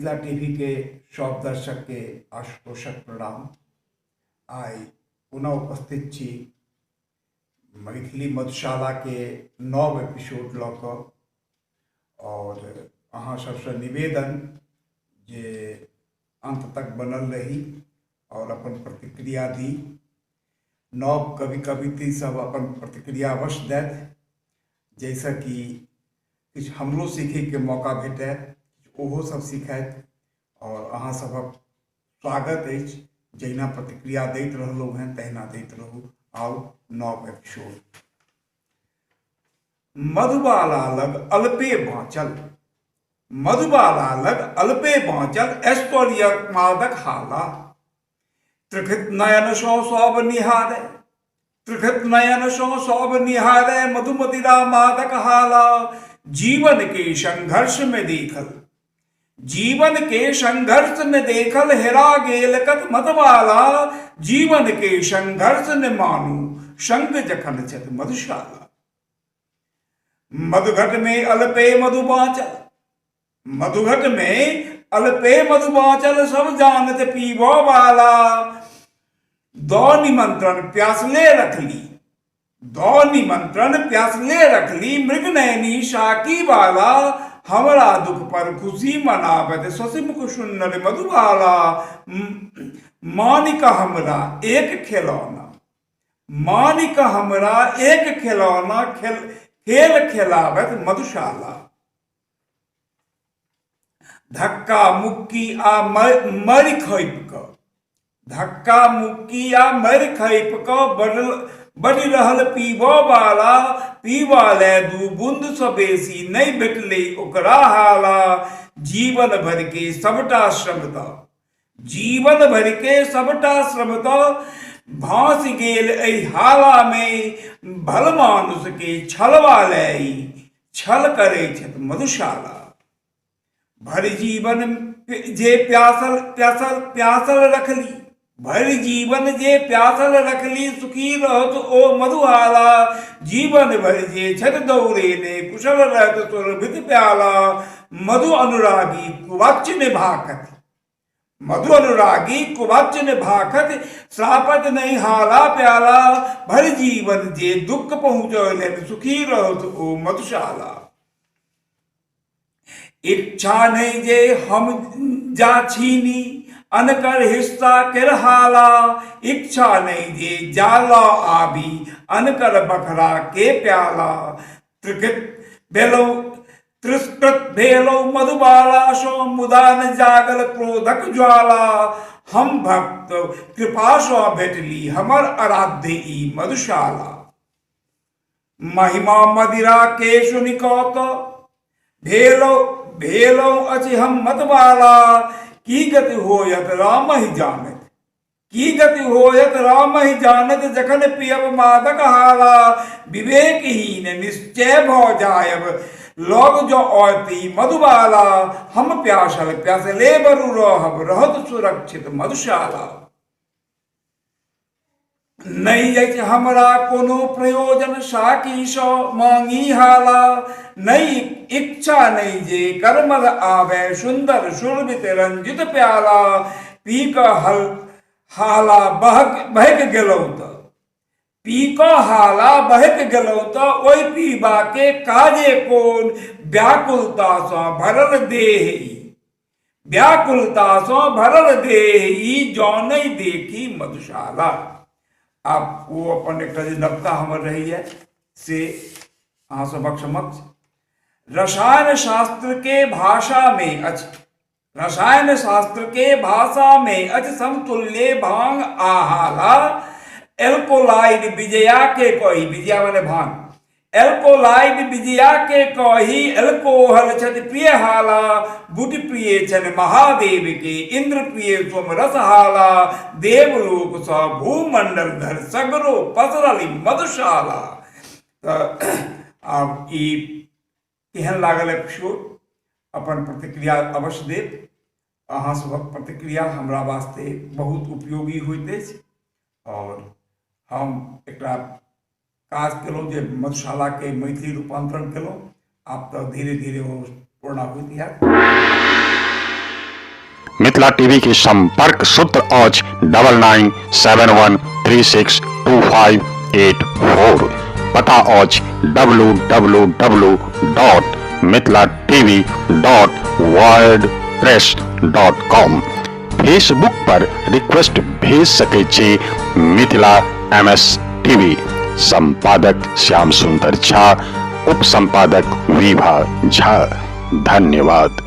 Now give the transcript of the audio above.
Mithila TV के सब दर्शक के आशुतोषक प्रणाम। आई पुनः उपस्थित छी मैथिली मधुशाला के नव एपिसोड लऽ कऽ और अहाँ सबसे निवेदन जे अंत तक बनल रही और अपन प्रतिक्रिया दी। नव कवि कवित्री सब अपन प्रतिक्रिया अवश्य दैत, जैसे कि किछु हमरो सीखे के मौका भेटै, ओहो सब सीखैत और अहाँ सबक स्वागत अछि। जहिना प्रतिक्रिया दैत रहलहुँ हैं तहिना दैत रहू। आओ नव एपिसोड। मधुबाला लग अल्पे बाँचल, मधुबाला लग अल्पे बाँचल ऐश्वर्य मादक हाला। त्रिखित नयन सो सब निहारे, त्रिखित नयन सो सब निहारे मधुमदिरा मादक हाला। जीवन के संघर्ष में देखल, जीवन के संघर्ष में देखल हेरा गेल कत मधुबाला। जीवन के संघर्ष ने मानू संग जखन छत मधुशाला। मधुघट में अल्पे मधु बाँचल, मधुघट में अल्पे मधु बाँचल सब जानत पीबो वाला। दो निमंत्रण प्यासले रखली, दो निमंत्रण प्यासले रखली मृग नयनी साकी वाला। हमरा दुख पर खुशी मनावत शशिमुख सुंदर मधुबाला। मानिक हमरा एक खिलौना, मानिक हमरा एक खिलौना खेल खेलावत मधुशाला। धक्का मुक्की आ मर खैप क, धक्का मुक्की आ मर खैप क बढ़ि रहल पीबो वाला। पीबा ले दू बूंद सँ बेसी नहीं भेटले ओकरा हाला। जीवन भर के सबटा श्रम द, जीवन भर के सबटा श्रम द भांस गेल एहि हाला में। भल मानुष के छलवा ले छल करे छत मधुशाला। भर जीवन जे प्यासल प्यासल प्यासल रखली, भर जीवन जे प्यासल रखली सुखी रहत ओ मधुहाला। जीवन भर जे छत दौरे ने कुशल रहत सुरभित प्याला। मधु अनुरागी कुवच ने भाखत, मधु अनुरागी कुवच ने भाखत श्रापत नहीं हाला प्याला। भर जीवन जे दुख पहुँचले सुखी रहत ओ मधुशाला। इच्छा नहीं जे हम जा छीनी अनकर हिस्सा कर हाला। इच्छा नहीं जे जाला आबी अनकर बखरा के प्याला। त्रिकृत भेलो त्रिस्कृत भेलो मधुबाला सो मुदा न जागल क्रोधक ज्वाला। हम भक्त कृपा सो भेटली हमर आराध्य ई मधुशाला। महिमा मदिरा के सुनिकौत भेलो भेलो अछि हम मतवाला। की गति होयत राम ही जानत, की गति होयत राम ही जानत जखन पियब मादक हाला। विवेकहीन निश्चय भऽ जायब लोग जो औती मधुबाला। हम प्यासल प्यासले बरु रहब रहत सुरक्षित मधुशाला। नहीं अछि हमरा कोनो प्रयोजन साकी सो मांगी हाला। नहीं इच्छा नहीं जे करमल आवे सुंदर सुरभित रंजित प्याला। पी क हल हाला बहक गेलौ त, पी क हाला बहक गेलौ त ओहि पीबा के काजे कोन। व्याकुलता सँ भरल देहि, व्याकुलता सँ भरल देहि जौ नहीं देखी मधुशाला। आप वो अपन एक नवता हमर रही है से अहाँ सबक समक्ष रसायन शास्त्र के भाषा में अछि, रसायन शास्त्र के भाषा में अछि समतुल्य भांग आहाला। एल्कोलाइड विजया के कही, विजया माने भांग, एल्कोलाइड विजया के कही एल्कोहल छति प्रिय हाला। बुद्धि प्रिय छन महादेव के इंद्र प्रिय सोम रस हाला। देवलोक स भूमंडल धर सगरो पसरली मधुशाला। अब ई केहन लागल एपिसोड अपन प्रतिक्रिया अवश्य देब। अहाँ सबक प्रतिक्रिया हमरा वास्ते बहुत उपयोगी होइत अछि और हम एकरा काज केलहुँ जे मधुशाला के मैथिली रूपांतरण केलहुँ। आब तऽ धीरे धीरे ओ पूर्ण होइत हैत। मिथिला टीवी के संपर्क सूत्र आज 9971362584। पता आज www.mithilatv.wordpress.com। फेसबुक पर रिक्वेस्ट भेज सके छे मिथिला MS टीवी। संपादक श्याम सुंदर झा, उप संपादक विभा झा। धन्यवाद।